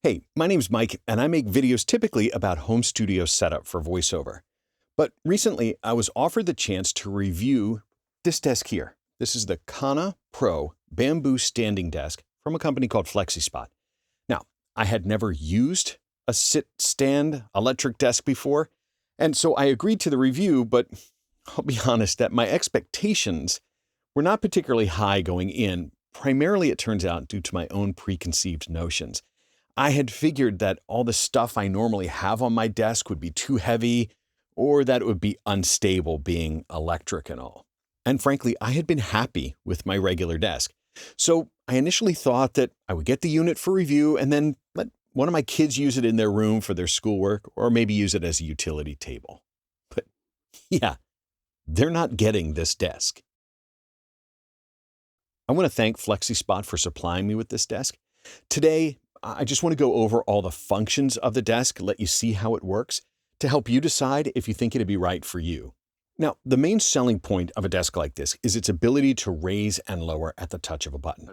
Hey, my name's Mike, and I make videos typically about home studio setup for voiceover. But recently, I was offered the chance to review this desk here. This is the Kana Pro bamboo standing desk from a company called FLEXISPOT. Now, I had never used a sit-stand electric desk before, and so I agreed to the review, but I'll be honest that my expectations were not particularly high going in. Primarily, it turns out, due to my own preconceived notions. I had figured that all the stuff I normally have on my desk would be too heavy or that it would be unstable being electric and all. And frankly, I had been happy with my regular desk. So I initially thought that I would get the unit for review and then let one of my kids use it in their room for their schoolwork or maybe use it as a utility table. But yeah, they're not getting this desk. I want to thank FLEXISPOT for supplying me with this desk. Today, I just want to go over all the functions of the desk, let you see how it works, to help you decide if you think it'd be right for you. Now, the main selling point of a desk like this is its ability to raise and lower at the touch of a button.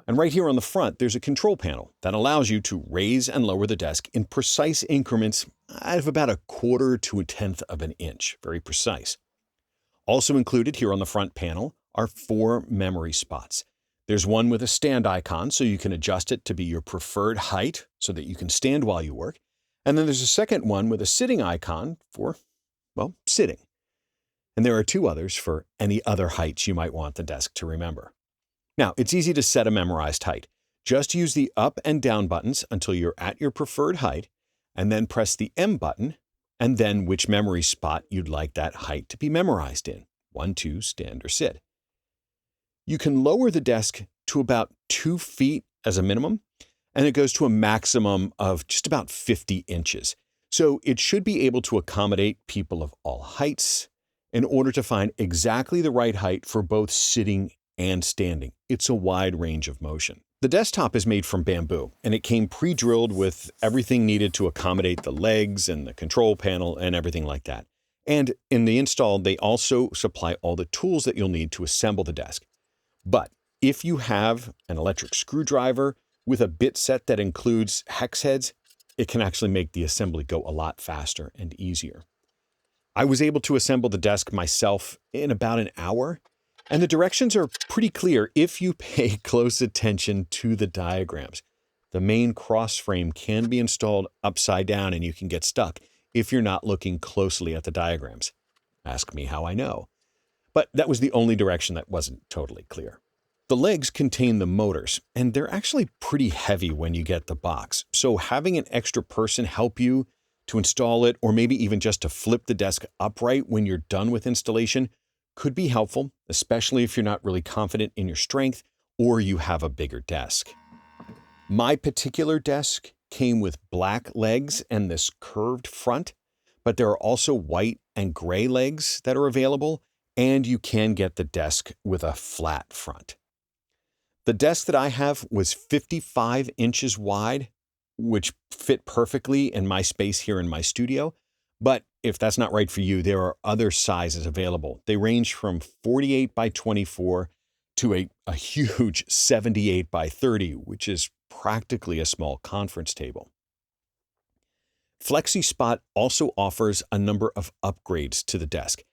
And right here on the front, there's a control panel that allows you to raise and lower the desk in precise increments of about 1/4 to 1/10 of an inch. Very precise. Also included here on the front panel are 4 memory spots. There's one with a stand icon, so you can adjust it to be your preferred height so that you can stand while you work. And then there's a second one with a sitting icon for, well, sitting. And there are 2 others for any other heights you might want the desk to remember. Now, it's easy to set a memorized height. Just use the up and down buttons until you're at your preferred height, and then press the M button, and then which memory spot you'd like that height to be memorized in, 1, 2, stand, or sit. You can lower the desk to about 2 feet as a minimum, and it goes to a maximum of just about 50 inches. So it should be able to accommodate people of all heights in order to find exactly the right height for both sitting and standing. It's a wide range of motion. The desktop is made from bamboo, and it came pre-drilled with everything needed to accommodate the legs and the control panel and everything like that. And in the install, they also supply all the tools that you'll need to assemble the desk. But if you have an electric screwdriver with a bit set that includes hex heads, it can actually make the assembly go a lot faster and easier. I was able to assemble the desk myself in about an hour, and the directions are pretty clear if you pay close attention to the diagrams. The main cross frame can be installed upside down and you can get stuck if you're not looking closely at the diagrams. Ask me how I know. But that was the only direction that wasn't totally clear. The legs contain the motors, and they're actually pretty heavy when you get the box. So having an extra person help you to install it, or maybe even just to flip the desk upright when you're done with installation, could be helpful, especially if you're not really confident in your strength or you have a bigger desk. My particular desk came with black legs and this curved front, but there are also white and gray legs that are available, and you can get the desk with a flat front. The desk that I have was 55 inches wide, which fit perfectly in my space here in my studio. But if that's not right for you, there are other sizes available. They range from 48 by 24 to a huge 78 by 30, which is practically a small conference table. FLEXISPOT also offers a number of upgrades to the desk.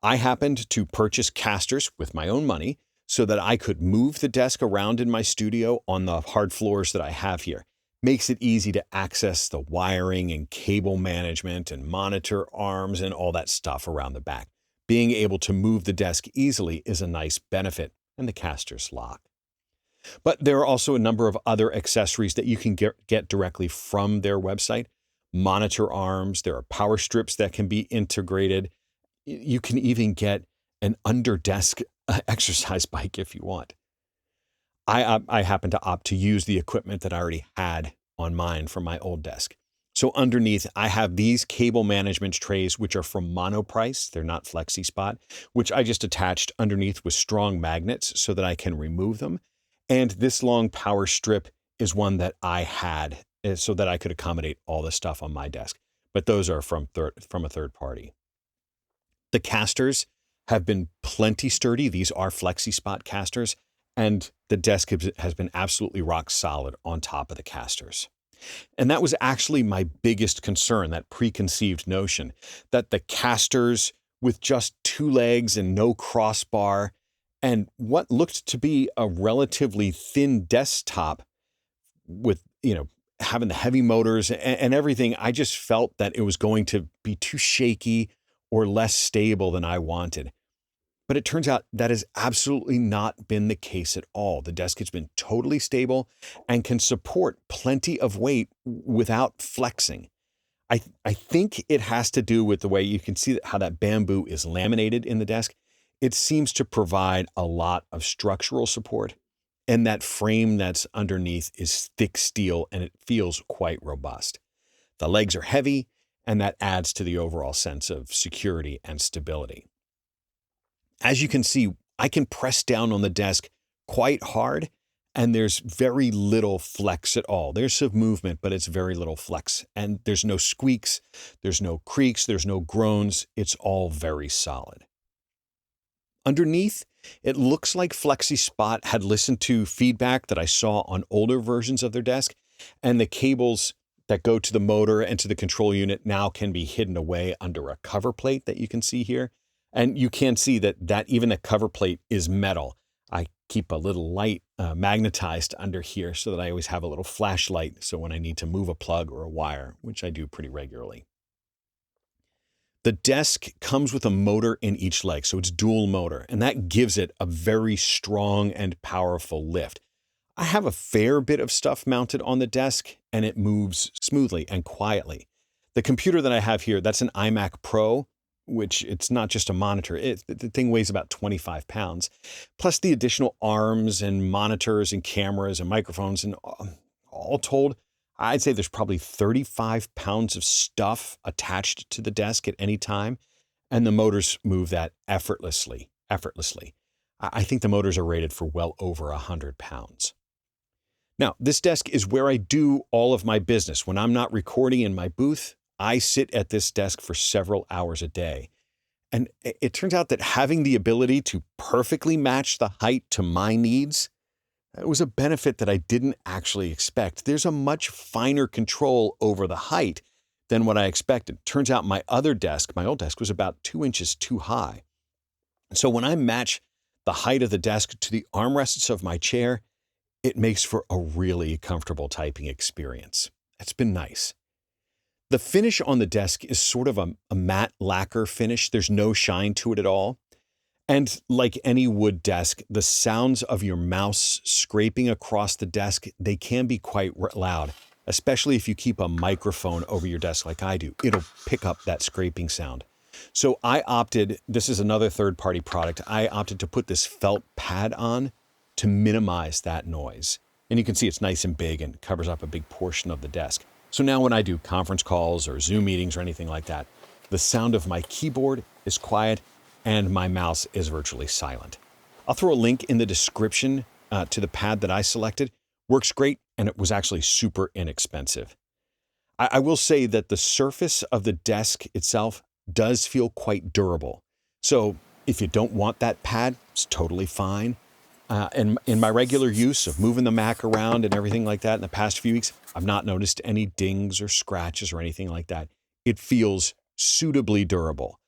I happened to purchase casters with my own money so that I could move the desk around in my studio on the hard floors that I have here. Makes it easy to access the wiring and cable management and monitor arms and all that stuff around the back. Being able to move the desk easily is a nice benefit, and the casters lock. But there are also a number of other accessories that you can get directly from their website. Monitor arms, there are power strips that can be integrated. You can even get an under-desk exercise bike if you want. I happen to opt to use the equipment that I already had on mine from my old desk. So underneath, I have these cable management trays, which are from Monoprice. They're not FLEXISPOT, which I just attached underneath with strong magnets so that I can remove them. And this long power strip is one that I had so that I could accommodate all the stuff on my desk. But those are from a third party. The casters have been plenty sturdy. These are FLEXISPOT casters, and the desk has been absolutely rock solid on top of the casters. And that was actually my biggest concern, that preconceived notion that the casters with just two legs and no crossbar and what looked to be a relatively thin desktop with, having the heavy motors and everything, I just felt that it was going to be too shaky or less stable than I wanted. But it turns out that has absolutely not been the case at all. The desk has been totally stable and can support plenty of weight without flexing. I think it has to do with the way you can see how that bamboo is laminated in the desk. It seems to provide a lot of structural support, and that frame that's underneath is thick steel and it feels quite robust. The legs are heavy, and that adds to the overall sense of security and stability. As you can see, I can press down on the desk quite hard, and there's very little flex at all. There's some movement, but it's very little flex. And there's no squeaks, there's no creaks, there's no groans. It's all very solid. Underneath, it looks like FLEXISPOT had listened to feedback that I saw on older versions of their desk, and the cables that go to the motor and to the control unit now can be hidden away under a cover plate that you can see here. And you can see that even the cover plate is metal. I keep a little light magnetized under here so that I always have a little flashlight. So when I need to move a plug or a wire, which I do pretty regularly. The desk comes with a motor in each leg, so it's dual motor, and that gives it a very strong and powerful lift. I have a fair bit of stuff mounted on the desk, and it moves smoothly and quietly. The computer that I have here, that's an iMac Pro, which it's not just a monitor. The thing weighs about 25 pounds, plus the additional arms and monitors and cameras and microphones, and all told, I'd say there's probably 35 pounds of stuff attached to the desk at any time, and the motors move that effortlessly. I think the motors are rated for well over 100 pounds. Now, this desk is where I do all of my business. When I'm not recording in my booth, I sit at this desk for several hours a day. And it turns out that having the ability to perfectly match the height to my needs, it was a benefit that I didn't actually expect. There's a much finer control over the height than what I expected. Turns out my old desk was about 2 inches too high. So when I match the height of the desk to the armrests of my chair, it makes for a really comfortable typing experience. It's been nice. The finish on the desk is sort of a matte lacquer finish. There's no shine to it at all. And like any wood desk, the sounds of your mouse scraping across the desk, they can be quite loud, especially if you keep a microphone over your desk like I do. It'll pick up that scraping sound. So this is another third-party product, I opted to put this felt pad on to minimize that noise. And you can see it's nice and big and covers up a big portion of the desk. So now when I do conference calls or Zoom meetings or anything like that, the sound of my keyboard is quiet and my mouse is virtually silent. I'll throw a link in the description to the pad that I selected. Works great, and it was actually super inexpensive. I will say that the surface of the desk itself does feel quite durable. So if you don't want that pad, it's totally fine. And in my regular use of moving the Mac around and everything like that in the past few weeks, I've not noticed any dings or scratches or anything like that. It feels suitably durable.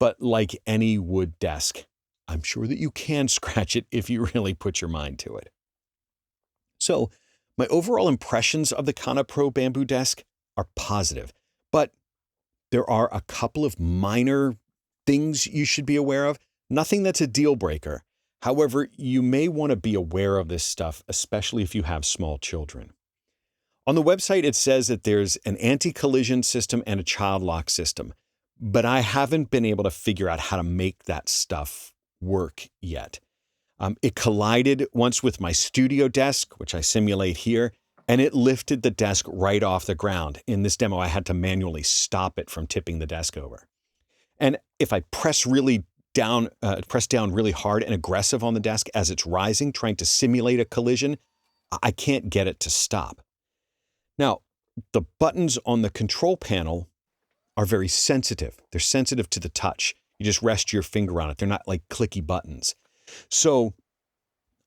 But like any wood desk, I'm sure that you can scratch it if you really put your mind to it. So my overall impressions of the Kana Pro Bamboo desk are positive, but there are a couple of minor things you should be aware of. Nothing that's a deal breaker. However, you may want to be aware of this stuff, especially if you have small children. On the website, it says that there's an anti-collision system and a child lock system, but I haven't been able to figure out how to make that stuff work yet. It collided once with my studio desk, which I simulate here, and it lifted the desk right off the ground. In this demo, I had to manually stop it from tipping the desk over. And if I press down really hard and aggressive on the desk as it's rising, trying to simulate a collision, I can't get it to stop. Now, the buttons on the control panel are very sensitive. They're sensitive to the touch. You just rest your finger on it. They're not like clicky buttons. So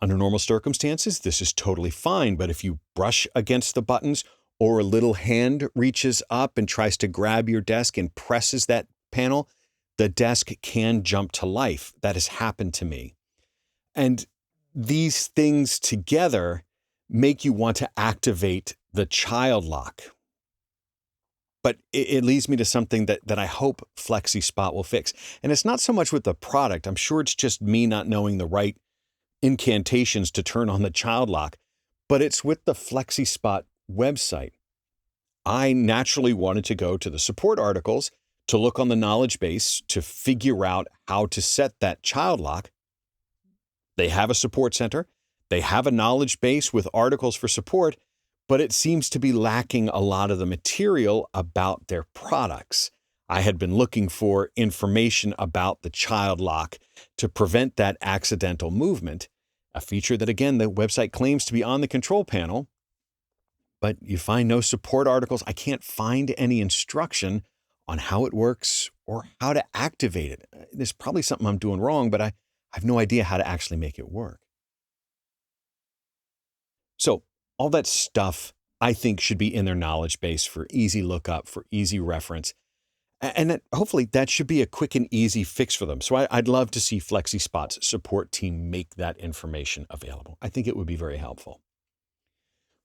under normal circumstances, this is totally fine. But if you brush against the buttons or a little hand reaches up and tries to grab your desk and presses that panel, the desk can jump to life. That has happened to me. And these things together make you want to activate the child lock. But it leads me to something that I hope FLEXISPOT will fix. And it's not so much with the product. I'm sure it's just me not knowing the right incantations to turn on the child lock, but it's with the FLEXISPOT website. I naturally wanted to go to the support articles to look on the knowledge base to figure out how to set that child lock. They have a support center. They have a knowledge base with articles for support, but it seems to be lacking a lot of the material about their products. I had been looking for information about the child lock to prevent that accidental movement, a feature that, again, the website claims to be on the control panel, but you find no support articles. I can't find any instruction on how it works or how to activate it. There's probably something I'm doing wrong, but I have no idea how to actually make it work. So all that stuff, I think, should be in their knowledge base for easy lookup, for easy reference. And hopefully that should be a quick and easy fix for them. So I'd love to see FLEXISPOT's support team make that information available. I think it would be very helpful.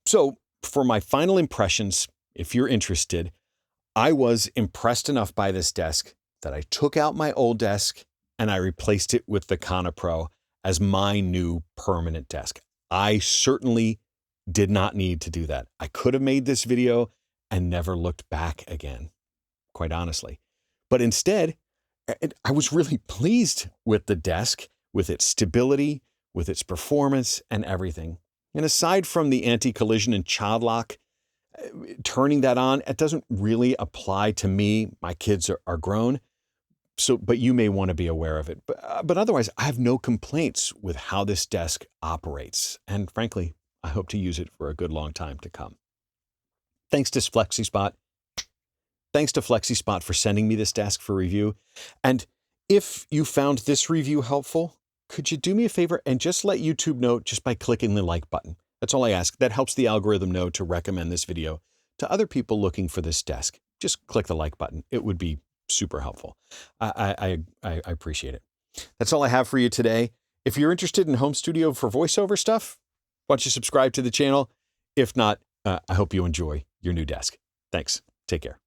So for my final impressions, if you're interested, I was impressed enough by this desk that I took out my old desk and I replaced it with the Kana Pro as my new permanent desk. I certainly did not need to do that. I could have made this video and never looked back again, quite honestly. But instead, I was really pleased with the desk, with its stability, with its performance and everything. And aside from the anti-collision and child lock, turning that on, it doesn't really apply to me. My kids are grown, but you may want to be aware of it. But otherwise, I have no complaints with how this desk operates. And frankly, I hope to use it for a good long time to come. Thanks to FLEXISPOT. Thanks to FLEXISPOT for sending me this desk for review. And if you found this review helpful, could you do me a favor and just let YouTube know just by clicking the like button? That's all I ask. That helps the algorithm know to recommend this video to other people looking for this desk. Just click the like button. It would be super helpful. I appreciate it. That's all I have for you today. If you're interested in home studio for voiceover stuff, why don't you subscribe to the channel? If not, I hope you enjoy your new desk. Thanks. Take care.